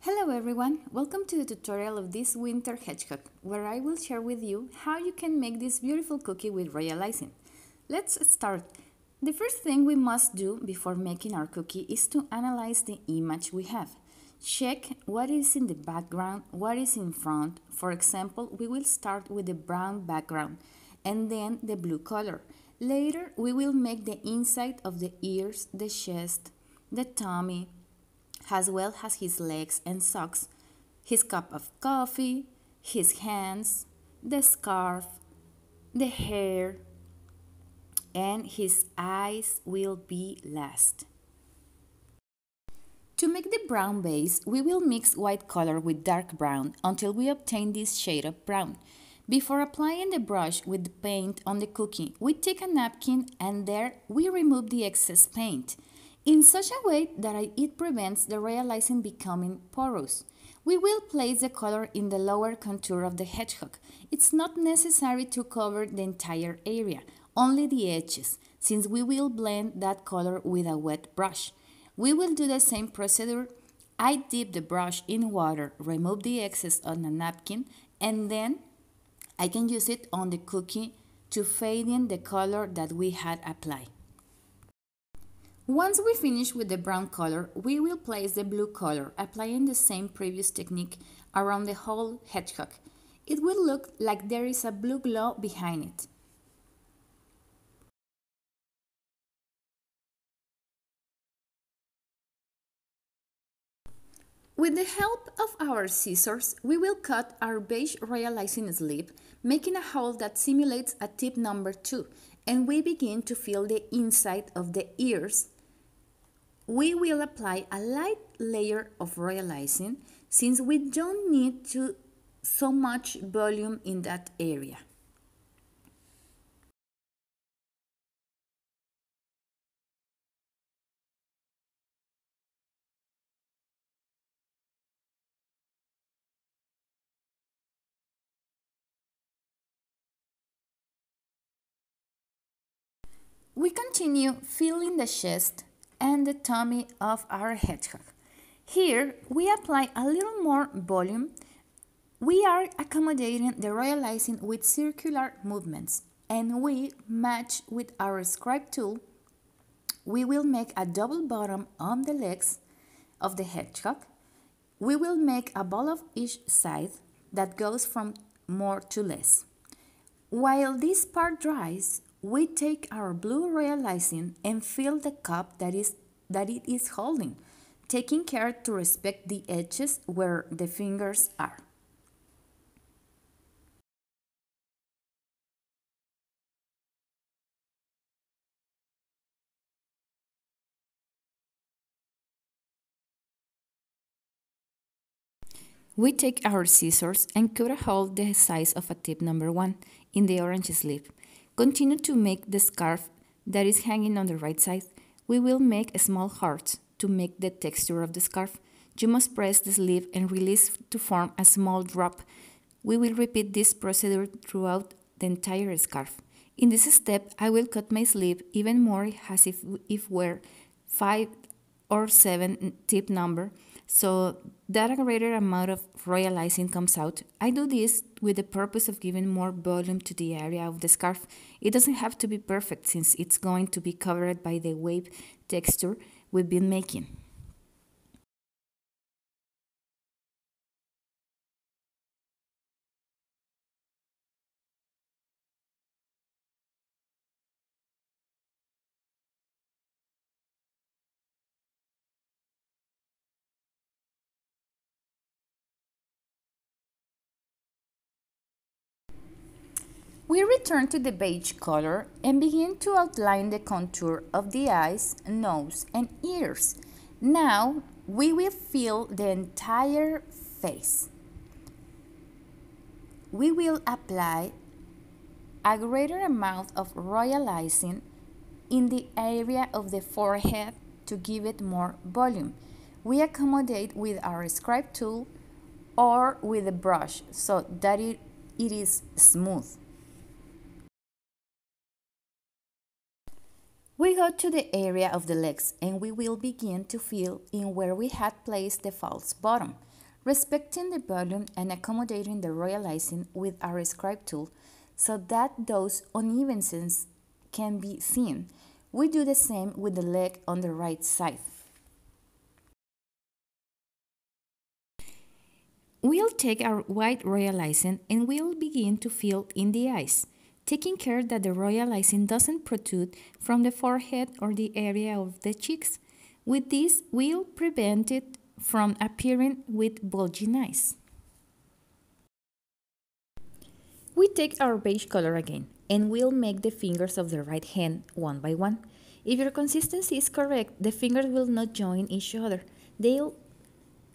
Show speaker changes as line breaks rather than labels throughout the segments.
Hello everyone, welcome to the tutorial of this winter hedgehog, where I will share with you how you can make this beautiful cookie with royal icing. Let's start. The first thing we must do before making our cookie is to analyze the image we have. Check what is in the background, what is in front. For example, we will start with the brown background and then the blue color. Later, we will make the inside of the ears, the chest, the tummy, as well as his legs and socks, his cup of coffee, his hands, the scarf, the hair, and his eyes will be last. To make the brown base, we will mix white color with dark brown until we obtain this shade of brown. Before applying the brush with the paint on the cookie, we take a napkin and there we remove the excess paint in such a way that it prevents the royal icing becoming porous. We will place the color in the lower contour of the hedgehog. It's not necessary to cover the entire area, only the edges, since we will blend that color with a wet brush. We will do the same procedure. I dip the brush in water, remove the excess on a napkin, and then I can use it on the cookie to fade in the color that we had applied. Once we finish with the brown color, we will place the blue color, applying the same previous technique around the whole hedgehog. It will look like there is a blue glow behind it. With the help of our scissors, we will cut our beige royal icing sleeve, making a hole that simulates a tip number 2, and we begin to fill the inside of the ears. We will apply a light layer of royal icing since we don't need so much volume in that area. We continue filling the chest and the tummy of our hedgehog. Here, we apply a little more volume. We are accommodating the royal icing with circular movements, and we match with our scribe tool. We will make a double bottom on the legs of the hedgehog. We will make a ball of each side that goes from more to less. While this part dries, we take our blue royal icing and fill the cup that it is holding, taking care to respect the edges where the fingers are. We take our scissors and cut a hole the size of a tip number 1 in the orange sleeve. Continue to make the scarf that is hanging on the right side. We will make small hearts to make the texture of the scarf. You must press the sleeve and release to form a small drop. We will repeat this procedure throughout the entire scarf. In this step, I will cut my sleeve even more as if were 5 or 7 tip number, so that a greater amount of royal icing comes out. I do this with the purpose of giving more volume to the area of the scarf. It doesn't have to be perfect since it's going to be covered by the wave texture we've been making. We return to the beige color and begin to outline the contour of the eyes, nose, and ears. Now we will fill the entire face. We will apply a greater amount of royal icing in the area of the forehead to give it more volume. We accommodate with our scribe tool or with a brush so that it is smooth. We go to the area of the legs and we will begin to fill in where we had placed the false bottom. respecting the volume and accommodating the royal icing with our scribe tool so that those unevennesses can be seen. We do the same with the leg on the right side. We'll take our white royal icing and we'll begin to fill in the eyes, taking care that the royal icing doesn't protrude from the forehead or the area of the cheeks. With this, we'll prevent it from appearing with bulging eyes. We take our beige color again and we'll make the fingers of the right hand one by one. If your consistency is correct, the fingers will not join each other. They'll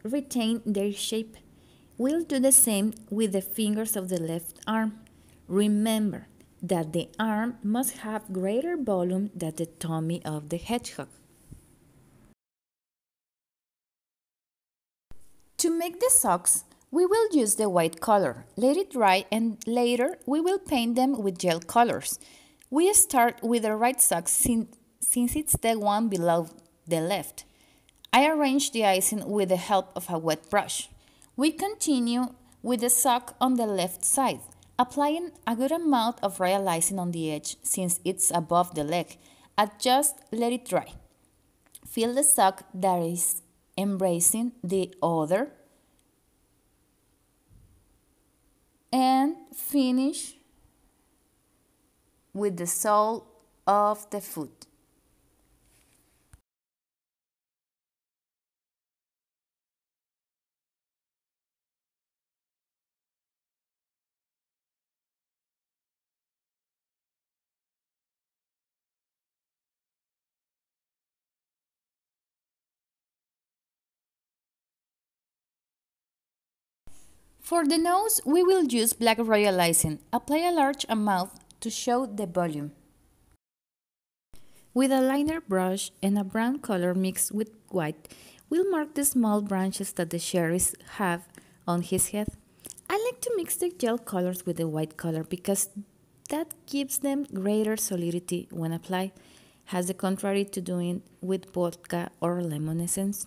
retain their shape. We'll do the same with the fingers of the left arm. Remember that the arm must have greater volume than the tummy of the hedgehog. To make the socks, we will use the white color, let it dry, and later we will paint them with gel colors. We start with the right sock since it's the one below the left. I arrange the icing with the help of a wet brush. We continue with the sock on the left side, applying a good amount of royal icing on the edge since it's above the leg. Adjust, let it dry. Feel the sock that is embracing the other and finish with the sole of the foot. For the nose, we will use black royal icing. Apply a large amount to show the volume. With a liner brush and a brown color mixed with white, we'll mark the small branches that the cherries have on his head. I like to mix the gel colors with the white color because that gives them greater solidity when applied, as the contrary to doing with vodka or lemon essence.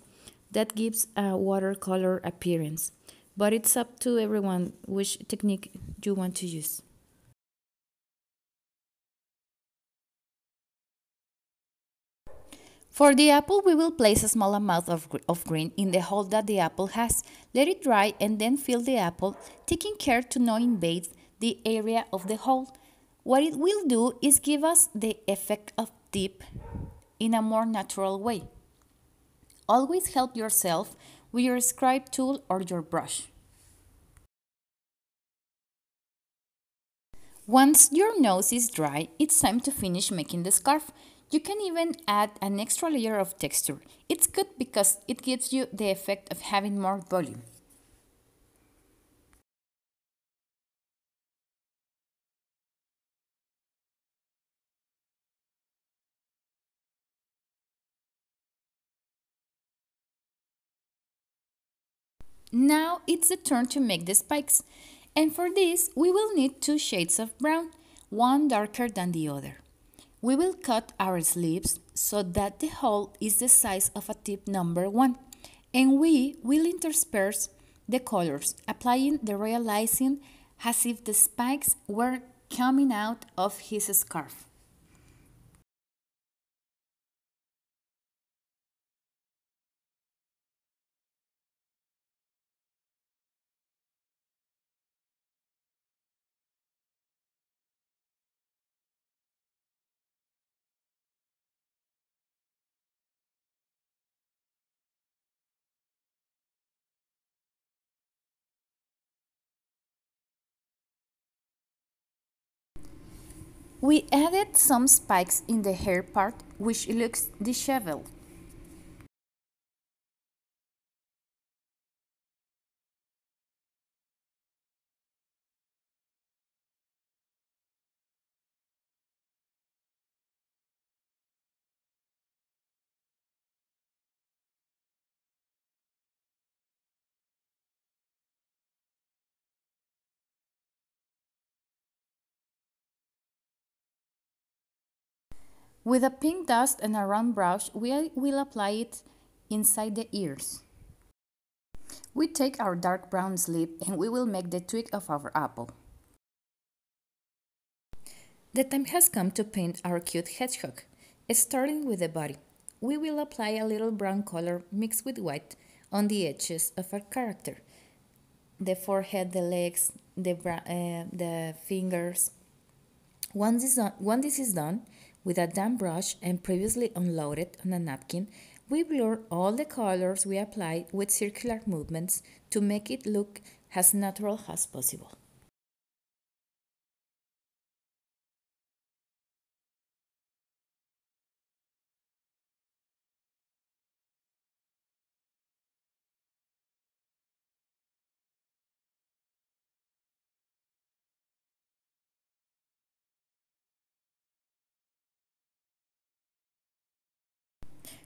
That gives a watercolor appearance, but it's up to everyone which technique you want to use. For the apple, we will place a small amount of green in the hole that the apple has. Let it dry and then fill the apple, taking care to not invade the area of the hole. What it will do is give us the effect of dip in a more natural way. Always help yourself with your scribe tool or your brush. Once your nose is dry, it's time to finish making the scarf. You can even add an extra layer of texture. It's good because it gives you the effect of having more volume. Now it's the turn to make the spikes. And for this, we will need two shades of brown, one darker than the other. We will cut our sleeves so that the hole is the size of a tip number 1, and we will intersperse the colors, applying the royal icing as if the spikes were coming out of his scarf. We added some spikes in the hair part, which looks disheveled. With a pink dust and a round brush, we will apply it inside the ears. We take our dark brown slip and we will make the twig of our apple. The time has come to paint our cute hedgehog. Starting with the body, we will apply a little brown color mixed with white on the edges of our character. The forehead, the legs, the fingers. Once this is done, with a damp brush and previously unloaded on a napkin, we blur all the colors we applied with circular movements to make it look as natural as possible.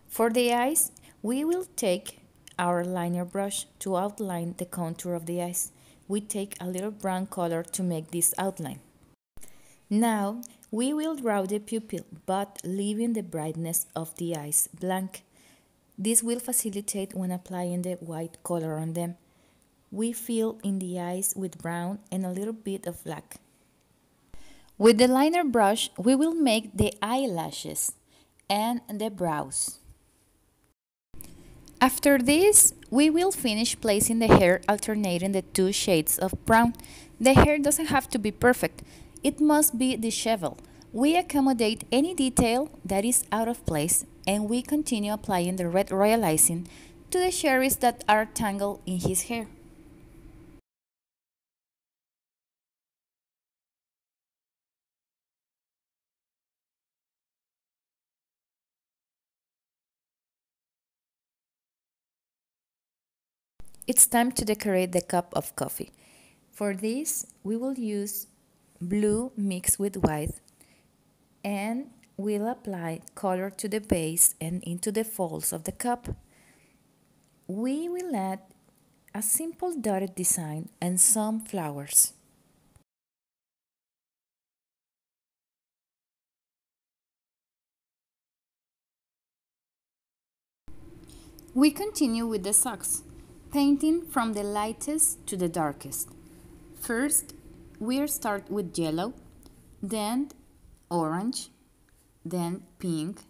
For the eyes, we will take our liner brush to outline the contour of the eyes. We take a little brown color to make this outline. Now, we will draw the pupil, but leaving the brightness of the eyes blank. This will facilitate when applying the white color on them. We fill in the eyes with brown and a little bit of black. With the liner brush, we will make the eyelashes and the brows. After this, we will finish placing the hair alternating the two shades of brown. The hair doesn't have to be perfect. It must be disheveled. We accommodate any detail that is out of place and we continue applying the red royal icing to the cherries that are tangled in his hair. It's time to decorate the cup of coffee. For this, we will use blue mixed with white and we'll apply color to the base and into the folds of the cup. We will add a simple dotted design and some flowers. We continue with the socks, painting from the lightest to the darkest. First, we'll start with yellow, then orange, then pink,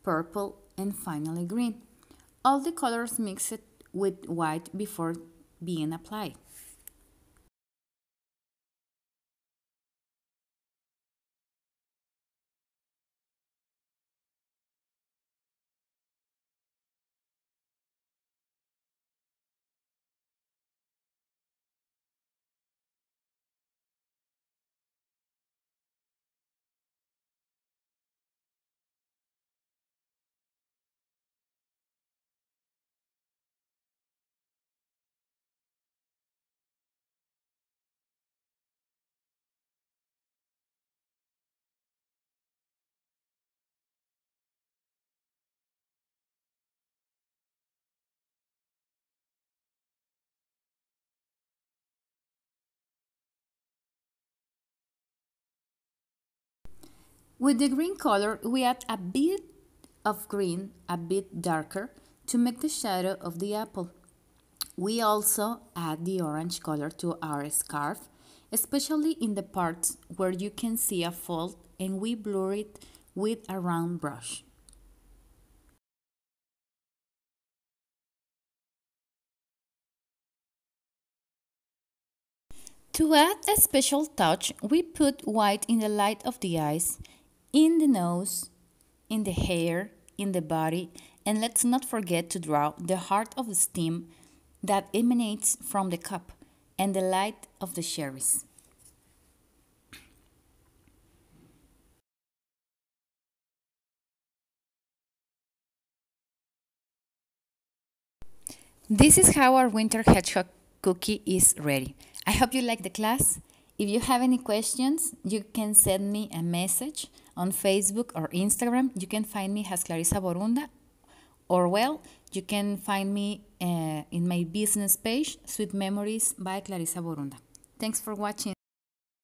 purple, and finally green. All the colors mixed with white before being applied. With the green color, we add a bit of green, a bit darker, to make the shadow of the apple. We also add the orange color to our scarf, especially in the parts where you can see a fold, and we blur it with a round brush. To add a special touch, we put white in the light of the eyes, in the nose, in the hair, in the body, and let's not forget to draw the heart of steam that emanates from the cup and the light of the cherries. This is how our winter hedgehog cookie is ready. I hope you like the class. If you have any questions, you can send me a message on Facebook or Instagram. You can find me as Clarissa Borunda, or you can find me in my business page, Sweet Memories by Clarissa Borunda. Thanks for watching.